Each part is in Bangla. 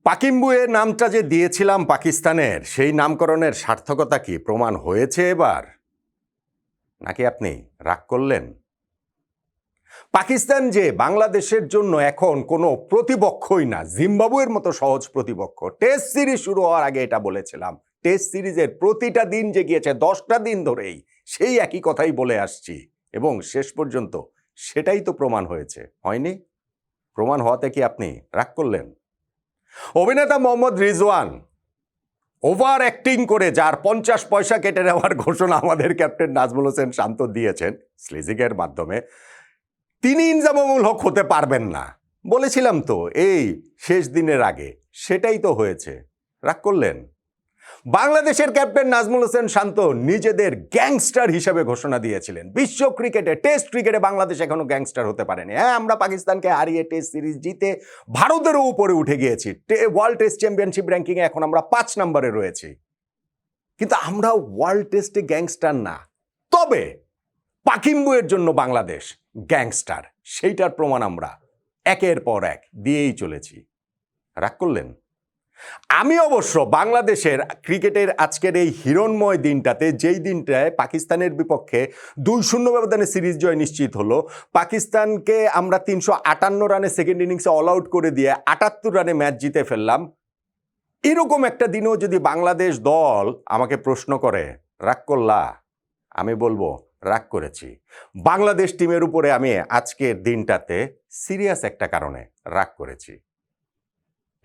পাকিম্বুয়ে নামটা যে দিয়েছিলাম পাকিস্তানের, সেই নামকরণের সার্থকতা কি প্রমাণ হয়েছে এবার, নাকি আপনি রাগ করলেন? পাকিস্তান যে বাংলাদেশের জন্য এখন কোনো প্রতিপক্ষই না, জিম্বাবুয়ের মতো সহজ প্রতিপক্ষ। টেস্ট সিরিজ শুরু হওয়ার আগে এটা বলেছিলাম। টেস্ট সিরিজের প্রতিটা দিন যে গিয়েছে 10টা দিন ধরেই সেই একই কথাই বলে আসছি, এবং শেষ পর্যন্ত সেটাই তো প্রমাণ হয়েছে, হয়নি? প্রমাণ হওয়াতে কি আপনি রাগ করলেন? অভিনেতা মোহাম্মদ রিজওয়ান ওভার অ্যাক্টিং করে যার 50 পয়সা কেটে নেওয়ার ঘোষণা আমাদের ক্যাপ্টেন নাজমুল হোসেন শান্ত দিয়েছেন স্লেজিংয়ের মাধ্যমে, তিনি ইনজামামুল হক হতে পারবেন না বলেছিলাম তো এই শেষ দিনের আগে, সেটাই তো হয়েছে। রাগ করলেন? বাংলাদেশের ক্যাপ্টেন নাজমুল হোসেন শান্ত নিজেদের গ্যাংস্টার হিসেবে ঘোষণা দিয়েছিলেন। বিশ্ব ক্রিকেটে, টেস্ট ক্রিকেটে বাংলাদেশ এখনো গ্যাংস্টার হতে পারেনি। হ্যাঁ, আমরা পাকিস্তানকে হারিয়ে টেস্ট সিরিজ জিতে ভারতেরও উপরে উঠে গিয়েছি। ওয়ার্ল্ড টেস্ট চ্যাম্পিয়নশিপ র্যাঙ্কিংয়ে এখন আমরা 5 নম্বরে রয়েছি, কিন্তু আমরা ওয়ার্ল্ড টেস্টে গ্যাংস্টার না। তবে পাকিম্বুয়ের জন্য বাংলাদেশ গ্যাংস্টার, সেইটার প্রমাণ আমরা একের পর এক দিয়েই চলেছি। রাগ করলেন? আমি অবশ্য বাংলাদেশের ক্রিকেটের আজকের এই হিরণময় দিনটাতে, যেই দিনটায় পাকিস্তানের বিপক্ষে 2-0 ব্যবধানে সিরিজ জয় নিশ্চিত হলো, পাকিস্তানকে আমরা 358 রানে সেকেন্ড ইনিংসে অল আউট করে দিয়ে 78 রানে ম্যাচ জিতে ফেললাম, এরকম একটা দিনেও যদি বাংলাদেশ দল আমাকে প্রশ্ন করে রাগ করলা, আমি বলবো রাগ করেছি। বাংলাদেশ টিমের উপরে আমি আজকের দিনটাতে সিরিয়াস একটা কারণে রাগ করেছি।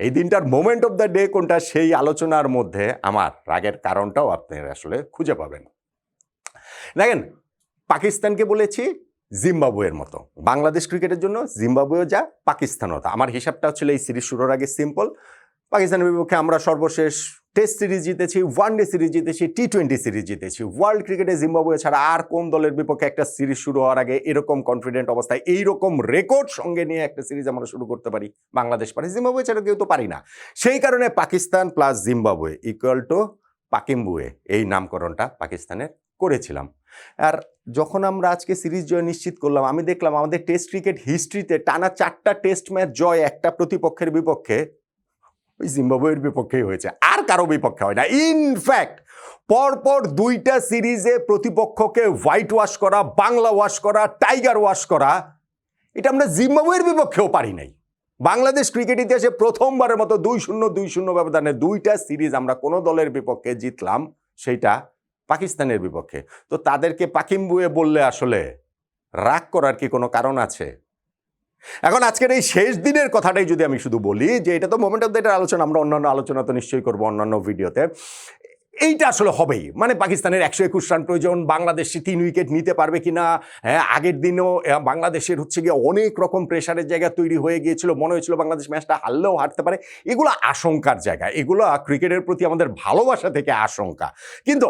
এই দিনটার মোমেন্ট অফ দ্য ডে কোনটা, সেই আলোচনার মধ্যে আমার রাগের কারণটাও আপনারা আসলে খুঁজে পাবেন। দেখেন, পাকিস্তানকে বলেছি জিম্বাবুয়ের মতো, বাংলাদেশ ক্রিকেটের জন্য জিম্বাবুয়ে যা, পাকিস্তানও তা। আমার হিসাবটা ছিল এই সিরিজ শুরুর আগে সিম্পল। পাকিস্তানের বিপক্ষে আমরা সর্বশেষ টেস্ট সিরিজ জিতেছি, ওয়ানডে সিরিজ জিতেছি, টি20 সিরিজ জিতেছি। ওয়ার্ল্ড ক্রিকেটে জিম্বাবুয়ে ছাড়া আর কোন দলের বিপক্ষে একটা সিরিজ শুরু হওয়ার আগে এরকম কনফিডেন্ট অবস্থায় এইরকম রেকর্ড সঙ্গে নিয়ে একটা সিরিজ আমরা শুরু করতে পারি? বাংলাদেশ পারে, জিম্বাবুয়ে ছাড়া কেউ তো পারি না। সেই কারণে Pakistan plus Zimbabwe equal to পাকিম্বুয়ে, এই নামকরণটা পাকিস্তানের করেছিলাম। আর যখন আমরা আজকে সিরিজ জয় নিশ্চিত করলাম, আমি দেখলাম আমাদের টেস্ট ক্রিকেট হিস্ট্রিতে টানা 4টা টেস্ট ম্যাচ জয় একটা প্রতিপক্ষের বিপক্ষে ওই জিম্বাবুয়ের বিপক্ষেই হয়েছে, আর কারো বিপক্ষে হয় না। ইনফ্যাক্ট পরপর 2টা সিরিজে প্রতিপক্ষকে হোয়াইট ওয়াশ করা, বাংলা ওয়াশ করা, টাইগার ওয়াশ করা, এটা আমরা জিম্বাবুয়ের বিপক্ষেও পারি নাই। বাংলাদেশ ক্রিকেট ইতিহাসে প্রথমবারের মতো 2-0 ব্যবধানে 2টা সিরিজ আমরা কোনো দলের বিপক্ষে জিতলাম, সেইটা পাকিস্তানের বিপক্ষে। তো তাদেরকে পাকিম্বুয়ে বললে আসলে রাগ করার কি কোনো কারণ আছে? এখন আজকের এই শেষ দিনের কথাটাই যদি আমি শুধু বলি, যে এটা তো মোমেন্ট অফ দ্য ডের আলোচনা, আমরা অন্যান্য আলোচনা তো নিশ্চয়ই করবো অন্যান্য ভিডিওতে। এইটা আসলে হবেই, মানে পাকিস্তানের 121 রান প্রয়োজন, বাংলাদেশ 3 উইকেট নিতে পারবে কিনা। হ্যাঁ, আগের দিনও বাংলাদেশের হচ্ছে গিয়ে অনেক রকম প্রেশারের জায়গা তৈরি হয়ে গিয়েছিল, মনে হয়েছিল বাংলাদেশ ম্যাচটা হারলেও হারতে পারে। এগুলো আশঙ্কার জায়গা, এগুলো ক্রিকেটের প্রতি আমাদের ভালোবাসা থেকে আশঙ্কা। কিন্তু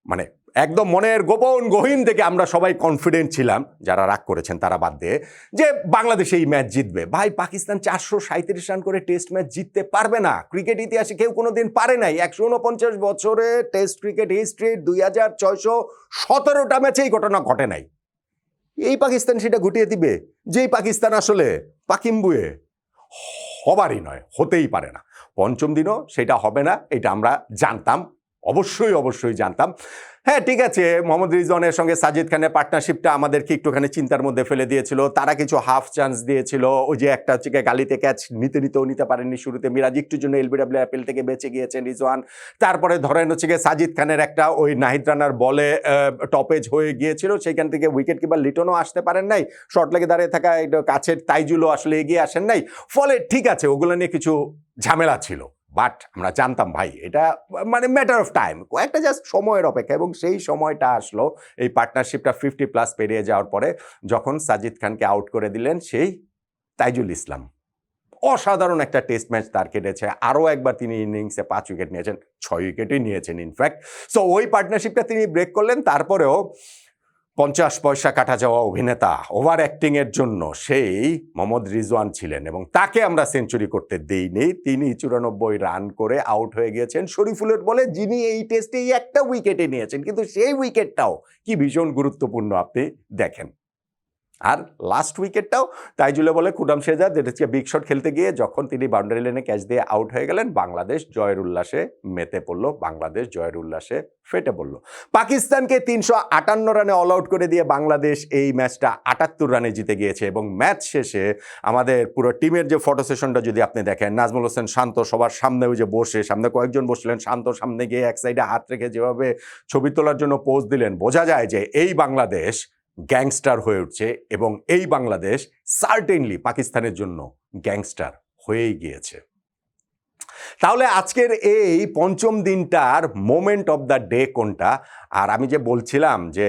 মানে একদম মনের গোপন গহীন থেকে আমরা সবাই কনফিডেন্ট ছিলাম, যারা রাগ করেছেন তারা বাদ দিয়ে, যে বাংলাদেশ এই ম্যাচ জিতবে। ভাই, পাকিস্তান 437 রান করে টেস্ট ম্যাচ জিততে পারবে না। ক্রিকেট ইতিহাসে কেউ কোনোদিন পারে নাই। 149 বছরে টেস্ট ক্রিকেট হিস্ট্রি 2617টা ম্যাচে এই ঘটনা ঘটে নাই। এই পাকিস্তান সেটা ঘটিয়ে দিবে? যেই পাকিস্তান আসলে পাকিম্বুয়ে হবারই নয়, হতেই পারে না। পঞ্চম দিনও সেটা হবে না, এটা আমরা জানতাম, অবশ্যই জানতাম। হ্যাঁ, ঠিক আছে, মোহাম্মদ রিজওয়ানের সঙ্গে সাজিদ খানের পার্টনারশিপটা আমাদেরকে একটুখানি চিন্তার মধ্যে ফেলে দিয়েছিল। তারা কিছু হাফ চান্স দিয়েছিল, ওই যে একটা হচ্ছে গালিতে ক্যাচ নিতে পারেননি শুরুতে। মিরাজ একটুর জন্য এলবিডব্লিউ অ্যাপেল থেকে বেঁচে গিয়েছেন রিজওয়ান। তারপরে ধরেন হচ্ছে সাজিদ খানের একটা ওই নাহিদ রানার বলে টপেজ হয়ে গিয়েছিল, সেইখান থেকে উইকেট কিপার লিটনও আসতে পারেন নাই, শর্ট লেগে দাঁড়িয়ে থাকা কাছের তাইজুলও আসলে এগিয়ে আসেন নাই। ফলে ঠিক আছে, ওগুলো নিয়ে কিছু ঝামেলা ছিল, বাট আমরা জানতাম ভাই এটা মানে ম্যাটার অফ টাইম, কয়েকটা জাস্ট সময়ের অপেক্ষা। এবং সেই সময়টা আসলো এই পার্টনারশিপটা 50+ পেরিয়ে যাওয়ার পরে, যখন সাজিদ খানকে আউট করে দিলেন সেই তাইজুল ইসলাম। অসাধারণ একটা টেস্ট ম্যাচ তার কেটেছে, আরও একবার তিনি ইনিংসে 5 উইকেট নিয়েছেন, 6 উইকেটই নিয়েছেন ইনফ্যাক্ট। সো ওই পার্টনারশিপটা তিনি ব্রেক করলেন। তারপরেও 50 পয়সা কাটা যাওয়া অভিনেতা, ওভার অ্যাক্টিংয়ের জন্য সেই মোহাম্মদ রিজওয়ান ছিলেন, এবং তাকে আমরা সেঞ্চুরি করতে দেইনি। তিনি 94 রান করে আউট হয়ে গিয়েছেন শরীফুলের বলে, যিনি এই টেস্টে একটা উইকেটে নিয়েছেন, কিন্তু সেই উইকেটটাও কি ভীষণ গুরুত্বপূর্ণ আপনি দেখেন। আর লাস্ট উইকেটটাও তাইজুলে বলে কুডাম শেজাদ, যেটা হচ্ছে বিগ শট খেলতে গিয়ে যখন তিনি বাউন্ডারি লাইনে ক্যাচ দিয়ে আউট হয়ে গেলেন, বাংলাদেশ জয়ের উল্লাসে মেতে পড়লো, বাংলাদেশ জয়ের উল্লাসে ফেটে পড়লো। পাকিস্তানকে 358 রানে অল আউট করে দিয়ে বাংলাদেশ এই ম্যাচটা 78 রানে জিতে গিয়েছে। এবং ম্যাচ শেষে আমাদের পুরো টিমের যে ফটো সেশনটা যদি আপনি দেখেন, নাজমুল হোসেন শান্ত সবার সামনে ওই যে বসে, সামনে কয়েকজন বসলেন, শান্ত সামনে গিয়ে এক সাইডে হাত রেখে যেভাবে ছবি তোলার জন্য পোজ দিলেন, বোঝা যায় যে এই বাংলাদেশ গ্যাংস্টার হয়ে উঠছে এবং এই বাংলাদেশ সার্টেনলি পাকিস্তানের জন্য গ্যাংস্টার হয়েই গিয়েছে। তাহলে আজকের এই পঞ্চম দিনটার মোমেন্ট অফ দ্য ডে কোনটা? আর আমি যে বলছিলাম যে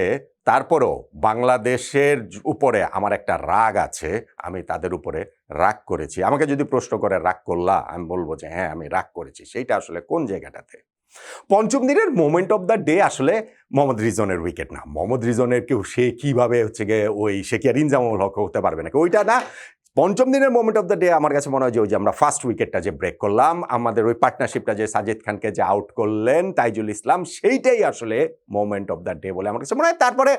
তারপরেও বাংলাদেশের উপরে আমার একটা রাগ আছে, আমি তাদের উপরে রাগ করেছি। আমাকে যদি প্রশ্ন করে রাগ করলা, আমি বলবো যে হ্যাঁ আমি রাগ করেছি। সেইটা আসলে কোন জায়গাটাতে? পঞ্চম দিনের মোমেন্ট অফ দ্য ডে আসলে মোহাম্মদ রিজনের উইকেট না। মোহাম্মদ রিজনের কেউ সে কিভাবে হচ্ছে গিয়ে সে কি আর ইনজামুল হক হতে পারবে নাকি, ওইটা না। পঞ্চম দিনের মোমেন্ট অফ দ্য ডে আমার কাছে মনে হয় যে ওই যে আমরা ফার্স্ট উইকেটটা যে ব্রেক করলাম, আমাদের ওই পার্টনারশিপটা যে সাজিদ খানকে যে আউট করলেন তাইজুল ইসলাম, সেইটাই আসলে মোমেন্ট অফ দ্য ডে বলে আমার কাছে মনে হয়। তারপরে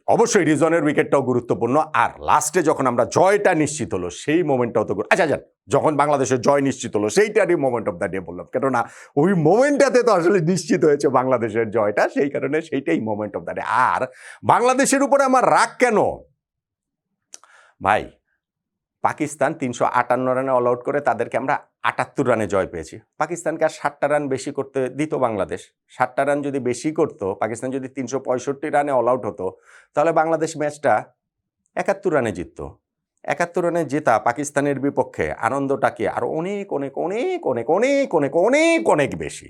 অবশ্যই রিজনের উইকেটটাও গুরুত্বপূর্ণ, আর লাস্টে যখন আমরা জয়টা নিশ্চিত হলো সেই মোমেন্টটাও তো আচ্ছা যখন বাংলাদেশের জয় নিশ্চিত হলো সেইটারই মোমেন্ট অফ দ্য ডে বললাম, কেননা ওই মোমেন্টটাতে তো আসলে নিশ্চিত হয়েছে বাংলাদেশের জয়টা, সেই কারণে সেইটাই মোমেন্ট অফ দ্য ডে। আর বাংলাদেশের উপরে আমার রাগ কেন ভাই? পাকিস্তান 358 রানে অল আউট করে তাদেরকে আমরা 78 রানে জয় পেয়েছি। পাকিস্তানকে আর 60টা রান বেশি করতে দিত বাংলাদেশ। 60টা রান যদি বেশি করতো, পাকিস্তান যদি 365 রানে অল আউট হতো, তাহলে বাংলাদেশ ম্যাচটা 71 রানে জিতত। 71 রানে জেতা পাকিস্তানের বিপক্ষে আনন্দটা কি আরো অনেক অনেক অনেক অনেক অনেক অনেক অনেক অনেক বেশি।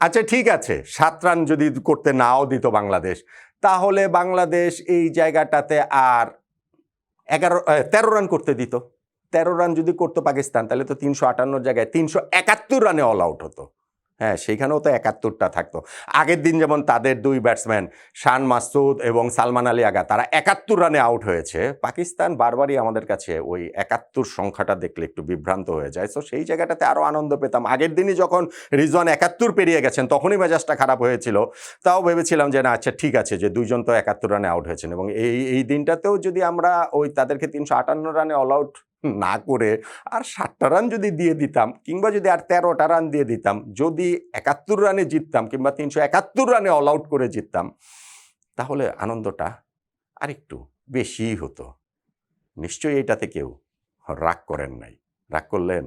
আচ্ছা ঠিক আছে, 7 রান যদি করতে নাও দিত বাংলাদেশ, তাহলে বাংলাদেশ এই জায়গাটাতে আর 13 রান করতে দিত। 13 রান যদি করতো পাকিস্তান, তাহলে তো 358 জায়গায় 371 রানে অল আউট হতো। হ্যাঁ, সেইখানেও তো 71টা থাকতো। আগের দিন যেমন তাদের 2 ব্যাটসম্যান শান মাসুদ এবং সালমান আলী আগা, তারা 71 রানে আউট হয়েছে। পাকিস্তান বারবারই আমাদের কাছে ওই 71 সংখ্যাটা দেখলে একটু বিভ্রান্ত হয়ে যায়। সো সেই জায়গাটাতে আরও আনন্দ পেতাম। আগের দিনই যখন রিজওয়ান 71 পেরিয়ে গেছেন, তখনই মেজাজটা খারাপ হয়েছিল। তাও ভেবেছিলাম যে না আচ্ছা ঠিক আছে, যে দুইজন তো 71 রানে আউট হয়েছেন, এবং এই দিনটাতেও যদি আমরা ওই তাদেরকে 358 রানে অল আউট না করে আর 60টা রান যদি দিয়ে দিতাম, কিংবা যদি আর 13টা রান দিয়ে দিতাম, যদি 71 রানে জিততাম কিংবা 371 রানে অল আউট করে জিততাম, তাহলে আনন্দটা আরেকটু বেশিই হতো। নিশ্চয়ই এটাতে কেউ রাগ করেন নাই। রাগ করলেন?